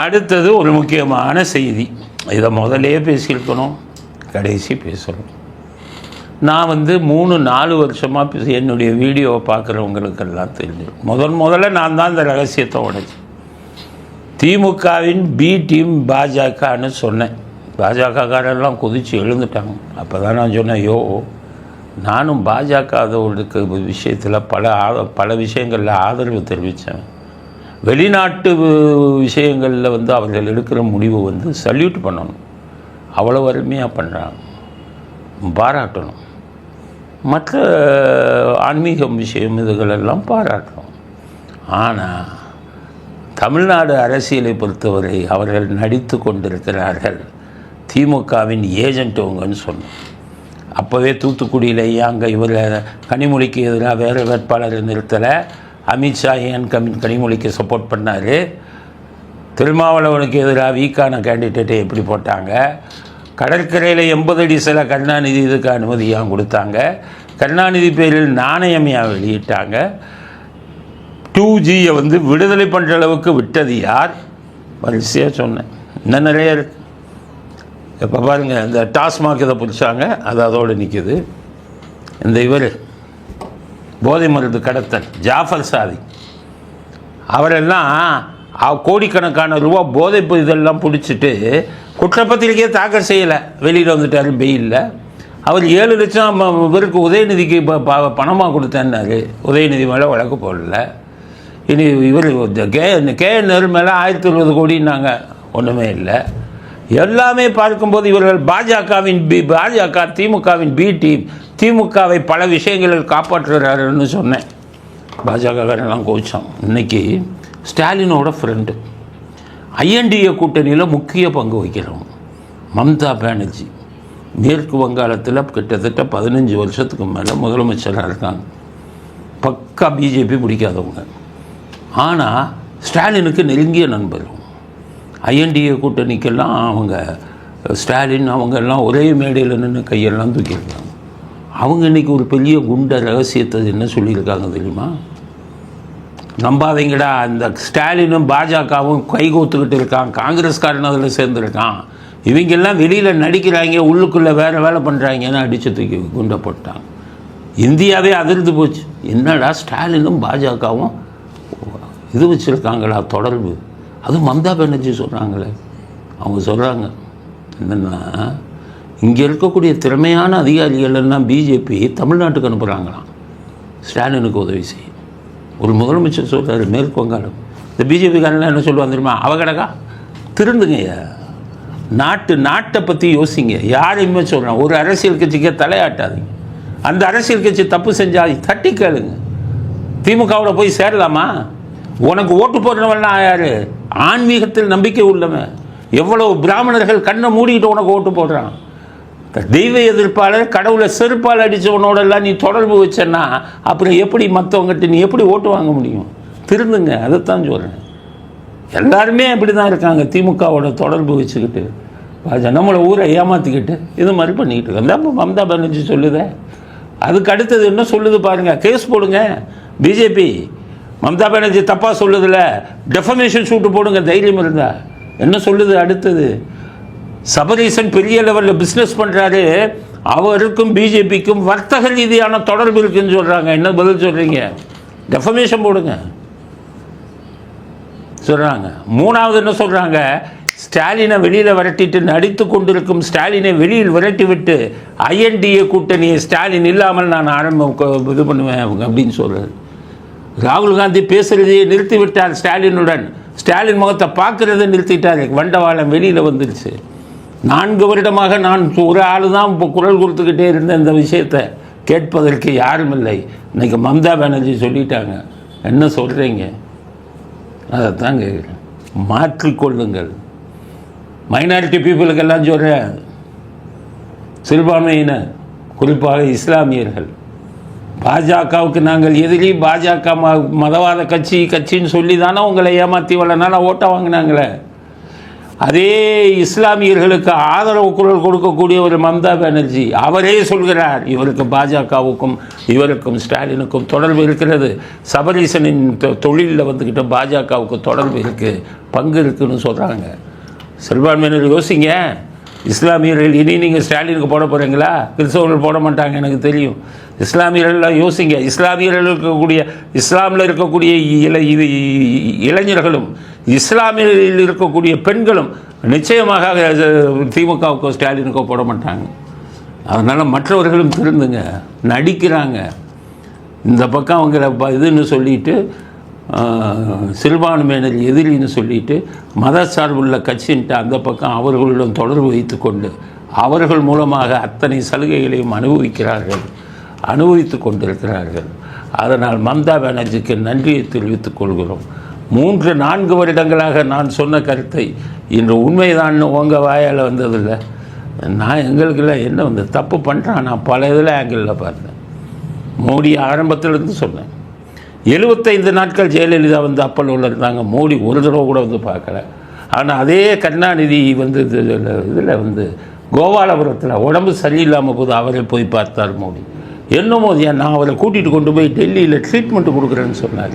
அடுத்தது ஒரு முக்கியமான செய்தி, இதை முதலே பேசியிருக்கணும், கடைசி பேசணும். நான் 3-4 வருஷமாக என்னுடைய வீடியோவை பார்க்குறவங்களுக்கெல்லாம் தெரிஞ்சு முதல்ல நான் தான் இந்த ரகசியத்தை உடைச்சேன். திமுகவின் பி டீம் பாஜகன்னு சொன்னேன். பாஜகக்காரெல்லாம் குதித்து எழுந்துட்டாங்க. அப்போ தான் நான் சொன்னேன், ஐயோ நானும் பாஜகவுக்கு விஷயத்தில் பல விஷயங்களில் ஆதரவு தெரிவித்தேன். வெளிநாட்டு விஷயங்களில் அவர்கள் எடுக்கிற முடிவு சல்யூட் பண்ணணும், அவ்வளோ அருமையாக பண்ணுறாங்க, பாராட்டணும். மற்ற ஆன்மீகம் விஷயம் இதுகளெல்லாம் பாராட்டணும். ஆனால் தமிழ்நாடு அரசியலை பொறுத்தவரை அவர்கள் நடித்து கொண்டிருக்கிறார்கள் திமுகவின் ஏஜென்ட்டுவங்கன்னு சொன்னோம். அப்போவே தூத்துக்குடியிலேயே அங்கே இவர் கனிமொழிக்கு எதிராக வேறு வேட்பாளரை நிறுத்தலை, அமித்ஷா ஏன் கனிமொழிக்கு சப்போர்ட் பண்ணார், திருமாவளவனுக்கு எதிராக வீக்கான கேண்டிடேட்டை எப்படி போட்டாங்க, கடற்கரையில் 80 அடி சில கருணாநிதி இதுக்கு அனுமதியாக கொடுத்தாங்க, கருணாநிதி பேரில் நாணயமையா வெளியிட்டாங்க, 2Gயை விடுதலை பண்ணுற அளவுக்கு விட்டது யார், வரிசையாக சொன்னேன். இன்னும் நிறைய இருக்குது. இப்போ பாருங்கள், இந்த டாஸ்மாக் இதை பிடிச்சாங்க, அது அதோடு நிற்கிது. இந்த இவர் போதை மருந்து கடத்தல் ஜாஃபர் சாதி, அவரெல்லாம் கோடிக்கணக்கான ரூபா போதைப்பு இதெல்லாம் பிடிச்சிட்டு குற்றப்பத்திரிக்கையே தாக்கல் செய்யலை, வெளியில் வந்துட்டார் பெயிலில். அவர் 7 லட்சம் இவருக்கு உதயநிதிக்கு பணமாக கொடுத்தேன்னாரு, உதயநிதி மேலே வழக்கு போடல. இனி இவர் KN மேலே 1020 கோடின்னாங்க, ஒன்றுமே இல்லை. எல்லாமே பார்க்கும்போது இவர்கள் பாஜக திமுகவின் பி டீம், திமுகவை பல விஷயங்களில் காப்பாற்றுறாருன்னு சொன்னேன். பாஜகக்காரெல்லாம் கோச்சான். இன்றைக்கி ஸ்டாலினோட ஃப்ரெண்டு, INDA கூட்டணியில் முக்கிய பங்கு வகிக்கிறவங்க மம்தா பானர்ஜி, மேற்கு வங்காளத்தில் கிட்டத்தட்ட 15 வருஷத்துக்கு மேலே முதலமைச்சராக இருக்காங்க. பக்கா பிஜேபி பிடிக்காதவங்க. ஆனால் ஸ்டாலினுக்கு நெருங்கிய நண்பர். INDA கூட்டணிக்கெல்லாம் அவங்க ஸ்டாலின் அவங்கெல்லாம் ஒரே மேடையில் நின்று கையெல்லாம் தூக்கியிருக்காங்க. அவங்க இன்றைக்கி ஒரு பெரிய குண்ட ரகசியத்தை என்ன சொல்லியிருக்காங்க தெரியுமா? நம்பாதீங்கடா, அந்த ஸ்டாலினும் பாஜகவும் கைகோத்துக்கிட்டு இருக்கான், காங்கிரஸ்காரன் அதில் சேர்ந்துருக்கான், இவங்கெல்லாம் வெளியில் நடிக்கிறாங்க, உள்ளுக்குள்ளே வேறு வேலை பண்ணுறாங்கன்னு அடித்து தூக்கி குண்டை போட்டாங்க. இந்தியாவே அதிர்ந்து போச்சு. என்னடா ஸ்டாலினும் பாஜகவும் இது வச்சுருக்காங்களா தொடர்பு? அதுவும் மம்தா பானர்ஜி சொல்கிறாங்களே, அவங்க சொல்கிறாங்க என்னென்னா, இங்கே இருக்கக்கூடிய திறமையான அதிகாரிகள் எல்லாம் பிஜேபி தமிழ்நாட்டுக்கு அனுப்புகிறாங்களாம் ஸ்டாலினுக்கு உதவி செய்யும். ஒரு முதலமைச்சர் சொல்கிறார் மேற்கு வங்காளம். இந்த பிஜேபிக்காரெல்லாம் என்ன சொல்லுவாங்க தெரியுமா? அவகடகா திருந்துங்க, நாட்டை பற்றி யோசிங்க. யாரையுமே சொல்கிறேன், ஒரு அரசியல் கட்சிக்கே தலையாட்டாதீங்க. அந்த அரசியல் கட்சி தப்பு செஞ்சால் தட்டி கேளுங்க. திமுகவோட போய் சேரலாமா? உனக்கு ஓட்டு போடுறவன்லாம் யார்? ஆன்மீகத்தில் நம்பிக்கை உள்ளவன். எவ்வளோ பிராமணர்கள் கண்ணை மூடிக்கிட்டு உனக்கு ஓட்டு போடுறான். தெய்வ எதிர்ப்பாளர், கடவுளை செருப்பால் அடித்தவனோடெல்லாம் நீ தொடர்பு வச்சேன்னா அப்புறம் எப்படி மற்றவங்ககிட்ட நீ எப்படி ஓட்டு வாங்க முடியும்? திருந்துங்க, அதைத்தான் சொல்கிறேன். எல்லாருமே அப்படி தான் இருக்காங்க, திமுகவோட தொடர்பு வச்சுக்கிட்டு நம்மளை ஊரை ஏமாற்றிக்கிட்டு இது மாதிரி பண்ணிக்கிட்டு இருக்காங்க. மம்தா பானர்ஜி சொல்லுதே. அதுக்கு அடுத்தது என்ன சொல்லுது பாருங்கள், கேஸ் போடுங்க. பிஜேபி மம்தா பானர்ஜி தப்பாக சொல்லுதில்ல, டெஃபமேஷன் சூட்டு போடுங்க தைரியம் இருந்தா. என்ன சொல்லுது அடுத்தது? சபரீசன் பெரிய லெவலில் பிஸ்னஸ் பண்ணுறாரு, அவருக்கும் பிஜேபிக்கும் வர்த்தக ரீதியான தொடர்பு இருக்குன்னு சொல்கிறாங்க. என்ன பதில் சொல்கிறீங்க? டெஃபமேஷன் போடுங்க சொல்கிறாங்க. மூணாவது என்ன சொல்கிறாங்க? ஸ்டாலினை வெளியில் விரட்டிட்டு நடித்து கொண்டிருக்கும் ஸ்டாலினை வெளியில் விரட்டி விட்டு INDA கூட்டணியை ஸ்டாலின் இல்லாமல் நான் இது பண்ணுவேன் அப்படின்னு சொல்கிறார். ராகுல் காந்தி பேசுகிறதையே நிறுத்தி விட்டார் ஸ்டாலினுடன். ஸ்டாலின் முகத்தை பார்க்குறதை நிறுத்திட்டார். வண்டவாளம் வெளியில் வந்துருச்சு. 4 வருடமாக நான் ஒரு ஆள் தான் இப்போ குரல் கொடுத்துக்கிட்டே இருந்த இந்த விஷயத்தை கேட்பதற்கு யாரும் இல்லை. இன்றைக்கி மம்தா பானர்ஜி சொல்லிட்டாங்க. என்ன சொல்கிறீங்க? அதைத்தான் கேட்குறேன். மாற்றிக்கொள்ளுங்கள். மைனாரிட்டி பீப்புளுக்கெல்லாம் சொல்கிறேன், சிறுபான்மையினர் குறிப்பாக இஸ்லாமியர்கள், பாஜகவுக்கு நாங்கள் எதிரி, பாஜக மதவாத கட்சின்னு சொல்லி தானே உங்களை ஏமாற்றி இவ்வளோ நாளாக ஓட்ட வாங்கினாங்களே. அதே இஸ்லாமியர்களுக்கு ஆதரவு குரல் கொடுக்கக்கூடிய ஒரு மம்தா பானர்ஜி அவரே சொல்கிறார், இவருக்கு பாஜகவுக்கும் இவருக்கும் ஸ்டாலினுக்கும் தொடர்பு இருக்கிறது, சபரீசனின் தொழிலில் வந்துக்கிட்ட பாஜகவுக்கு தொடர்பு இருக்குது, பங்கு இருக்குதுன்னு சொல்கிறாங்க. சிறுபான்மையினர் யோசிங்க, இஸ்லாமியர்கள் இனி நீங்கள் ஸ்டாலினுக்கு போட போகிறீங்களா? கிறிஸ்தவர்கள் போட மாட்டாங்க, எனக்கு தெரியும். இஸ்லாமியர்கள்லாம் யோசிங்க. இஸ்லாமியர்கள் இருக்கக்கூடிய இஸ்லாமில் இருக்கக்கூடிய இளைஞர்களும் இஸ்லாமியில் இருக்கக்கூடிய பெண்களும் நிச்சயமாக திமுகவுக்கோ ஸ்டாலினுக்கோ போட மாட்டாங்க. அதனால் மற்றவர்களும் திருந்துங்க. நடிக்கிறாங்க. இந்த பக்கம் அவங்கள இதுன்னு சொல்லிட்டு சிறுபான்மையினர் எதிரின்னு சொல்லிட்டு மதச்சார்புள்ள கட்சின்ட்டு அந்த பக்கம் அவர்களுடன் தொடர்பு வைத்து கொண்டு அவர்கள் மூலமாக அத்தனை சலுகைகளையும் அனுபவித்து கொண்டிருக்கிறார்கள். அதனால் மம்தா பானர்ஜிக்கு நன்றியை தெரிவித்துக் கொள்கிறோம். 3-4 வருடங்களாக நான் சொன்ன கருத்தை இன்று உண்மைதான் உங்கள் வாயால் வந்ததில்லை. நான் எங்களுக்கெல்லாம் என்ன வந்து தப்பு பண்ணுறான், நான் பல இதில் ஆங்கிளில் பார்த்தேன். மோடி ஆரம்பத்திலிருந்து சொன்னேன். 75 நாட்கள் ஜெயலலிதா வந்து அப்பல்லோவில் இருந்தாங்க. மோடி ஒரு தடவை கூட வந்து பார்க்கல. ஆனால் அதே கருணாநிதி வந்து இதில் வந்து கோபாலபுரத்தில் உடம்பு சரியில்லாமல் போது அவரை போய் பார்த்தார் மோடி. என்னமோ நான் அவரை கூட்டிகிட்டு கொண்டு போய் டெல்லியில் ட்ரீட்மெண்ட்டு கொடுக்குறேன்னு சொன்னார்.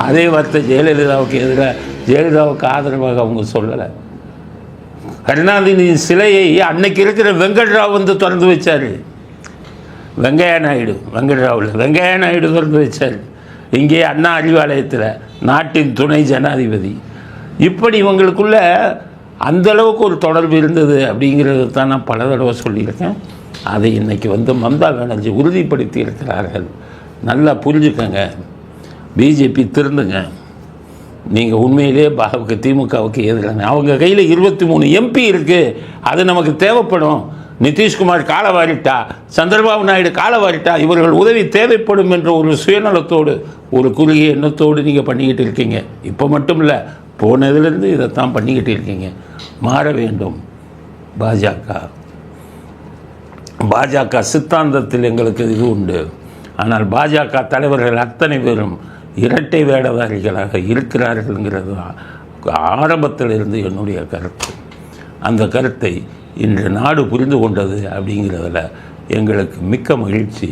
அதே வார்த்தை ஜெயலலிதாவுக்கு எதிராக, ஜெயலலிதாவுக்கு ஆதரவாக அவங்க சொல்லலை. கருணாநிதியின் சிலையை அன்னைக்கு இருக்கிற வெங்கட்ராவ் வந்து திறந்து வச்சார். வெங்கையா நாயுடு திறந்து வச்சார். இங்கே அண்ணா அறிவாலயத்தில் நாட்டின் துணை ஜனாதிபதி. இப்படி இவங்களுக்குள்ள அந்தளவுக்கு ஒரு தொடர்பு இருந்தது அப்படிங்கிறது தான் நான் பல தடவை சொல்லியிருக்கேன். அதை இன்றைக்கி வந்து மம்தா பானர்ஜி உறுதிப்படுத்தி இருக்கிறார்கள். நல்லா புரிஞ்சுக்கங்க. பிஜேபி திருந்துங்க. நீங்கள் உண்மையிலே திமுகவுக்கு எதிரான அவங்க கையில் 23 எம்பி இருக்குது. அது நமக்கு தேவைப்படும். நிதிஷ்குமார் காலவாரிட்டா, சந்திரபாபு நாயுடு காலவாரிட்டா, இவர்கள் உதவி தேவைப்படும் என்ற ஒரு சுயநலத்தோடு, ஒரு குறுகிய எண்ணத்தோடு நீங்கள் பண்ணிக்கிட்டு இருக்கீங்க. இப்போ மட்டும் இல்லை, போனதுலேருந்து இதைத்தான் பண்ணிக்கிட்டு இருக்கீங்க. மாற வேண்டும். பாஜக சித்தாந்தத்தில் எங்களுக்கு இது உண்டு. ஆனால் பாஜக தலைவர்கள் அத்தனை பேரும் இரட்டை வேடதாரிகளாக இருக்கிறார்கள்ங்கிறது தான் ஆரம்பத்திலிருந்து என்னுடைய கருத்து. அந்த கருத்தை இன்று நாடு புரிந்து கொண்டது அப்படிங்கிறதுல எங்களுக்கு மிக்க மகிழ்ச்சி.